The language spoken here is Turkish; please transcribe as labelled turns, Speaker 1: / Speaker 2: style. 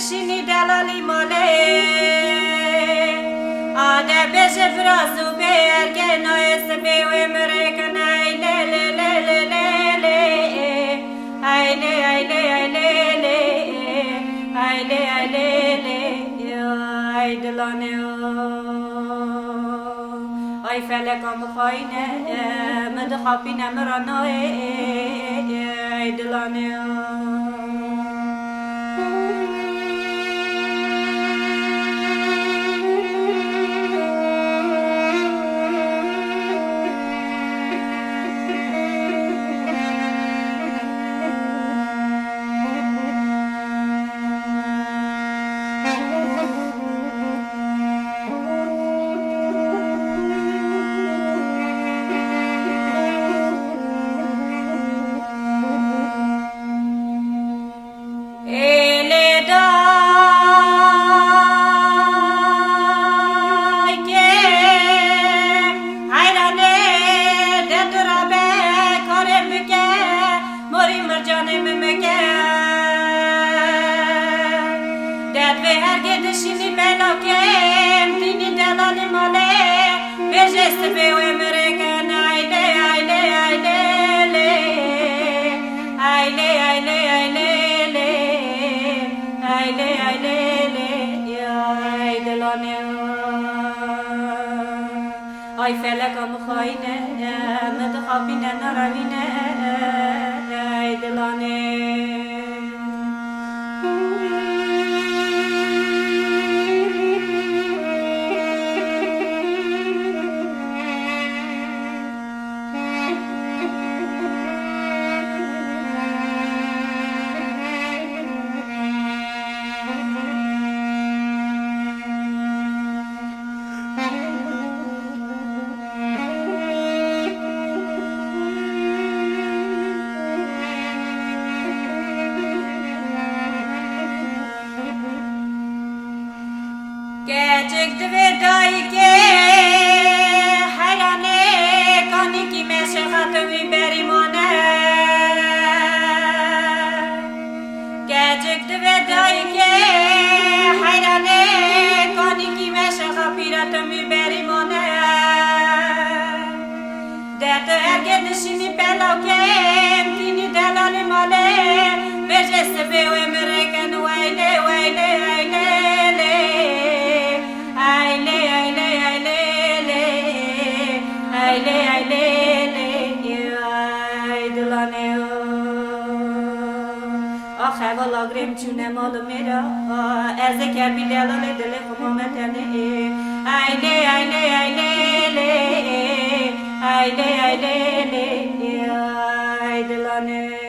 Speaker 1: dişînî delalî malê ade bêje bira sibê herkê nayê sibê wê mircanê ay dilanê ay feleka xayîne dixapîne mircanê ay dilanê Morî mircanê divê hergê dişînî feleka dînî delalî malê bêje sibê wê mircanê ay dilanê ay feleka xayîne dixapîne naravîne ay dilanê Gecik divê dayikê heyranê kanî kîme şexatin wî berîmane Gecik divê dayikê heyranê kanî kîme şexapîratin wî berîmane Dete ergê dişînî feleka dînî delalî malê bêje sibê wê mircanê Xevala grem çune malı mera Ergê bir delalê dilê xumametene ay dilanê